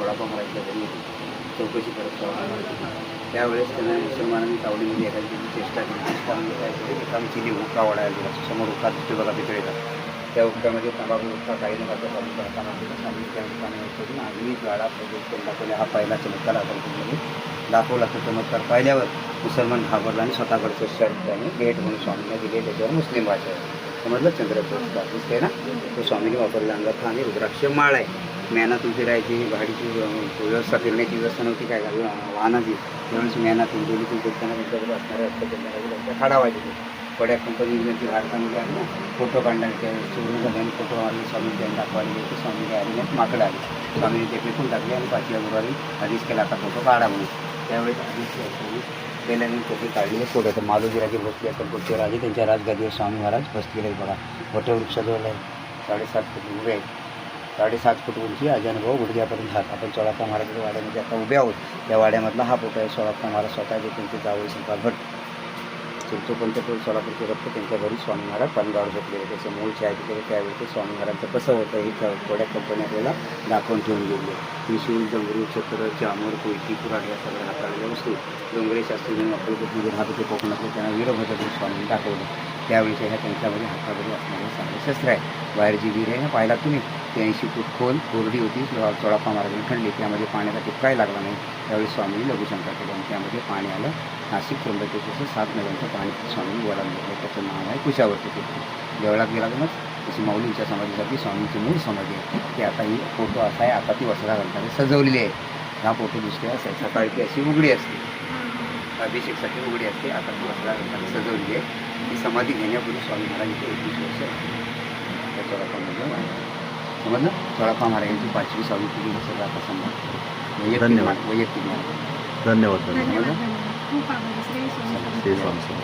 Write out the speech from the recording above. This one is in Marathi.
सोळापा महाराजच्या घरी होती, चौकशी करत होती. त्यावेळेस त्यांना मुसलमानांनी तावडीमध्ये एखादी चेष्टा केली. चेष्टा म्हणजे काय केली, एकाने चिली हुक्का वाढायला दिला. समोर हुक्का दिसतो बघा पितळेचा, त्या हुक्क्यामध्ये तंबाखू हुक्का काही न करता चालू करताना स्वामी त्या दुकाने करून आगळी गाडा दाखवल्या. हा पहिला चमत्कार आपण दाखवला. तो चमत्कार पाहिल्यावर मुसलमान घाबरला आणि स्वतःकडचं शर्ट त्याने भेट म्हणून स्वामींना दिले. त्याच्यावर मुस्लिम भाषा आहे, समजलं. चंद्रप्रस्थ दिसते ना, तो स्वामीने वापरला. अंगात आणि रुद्राक्ष माळ आहे. मेहनतून फिरायची, गाडीची व्यवस्था, फिरण्याची व्यवस्था नव्हती काय वाहनाची. त्यावेळेस मेहनतून दोन्हीतून फिरताना त्यांच्याकडे असणारे असतं त्यांच्या खाडा व्हायचे. बड्या कंपनीची भारतामध्ये आली ना, फोटो काढण्यात चोरून झाल्याने फोटो आले. स्वामींनी दाखवायला गेले. स्वामीने आले नाही, माकडं आले. स्वामीने ते फेकून टाकले आणि 5व्या गुरुवारी आधीच केला आता फोटो काढा म्हणून. त्यावेळेस आधीच गेल्यानंतर फोटो काढले. फोटो तर मालोजीराजे बसले असेल पुढच्या राजे, त्यांच्या राजगादीवर स्वामी महाराज बसलेले आहेत बघा. वटवृक्षाजवळ आहे. 7.5 फूट उभे आहेत. 7.5 फूट उंची, अजानुभव गुडघ्यापर्यंत हात. आपण सोळाप्पा महाराजाच्या वाड्यामध्ये आता उभे आहोत. त्या वाड्यामधला हा फोटो आहे. सोळाप्पा महाराज स्वतः जे त्यांचे जावई शंकर भट चिंतो पंचपूर सोलापूरचे रक्त त्यांच्या घरी स्वामी महाराज पानगावर झोपलेले. त्याचं मूळ छाया तिथे. त्यावेळी ते स्वामी महाराजांचं कसं होतं हे थोड्या कंपनी आपल्याला दाखवून ठेवून गेले. त्रिशूल, डोंगरू, छत्र, चामर, कोयती, पुराण या सगळ्या हाताळलेल्या वस्तू डोंगरे शास्त्री म्हणून अक्कलकोटमध्ये राहत होते कोकणातले. त्यांना वीरभद्र स्वामींनी दाखवलं. त्यावेळीच्या ह्या त्यांच्यामध्ये हातामध्ये असणारे चांगले शस्त्र आहे. बाहेर जी विहीर आहे ना, पाहिला तुम्ही, 83 फूट खोल कोरडी होती. सोळाप्पा महाराजांनी खणली. त्यामध्ये पाण्याचा टिपकाही लागला नाही. त्यावेळी स्वामींनी लघुशंका केली आणि त्यामध्ये पाणी आलं. नाशिक त्र्यंबकेश्वरचं 7 नद्यांचं पाणी स्वामींनी वळण घेतलं. त्याचं नाव आहे कुशावर्ती टेकडी. देवळात गेला तर मग तशी माऊलींच्या समाधीसाठी स्वामींची मूळ समाधी आहे. ते आता ही फोटो असा आहे. आता ती वस्त्रा घालताना सजवलेली आहे. हा फोटो दुसऱ्या असाय. सकाळी ती अशी उघडी असते, अभिषेकसाठी उघडी असते. आता ती वस्त्रा घालताना सजवलेली आहे. ती समाधी घेण्यापूर्वी स्वामी महाराज इथे 21 वर्ष त्या सोळाप्पामध्ये समजलं. सोळाप्पा महाराजांची 5वी 6वी पिढी सगळं आता समजा धन्यवाद. वैयक्तिक धन्यवाद. समजलं. खूप आभार. श्री स्वामी समर्थ. श्री स्वामी समर्थ.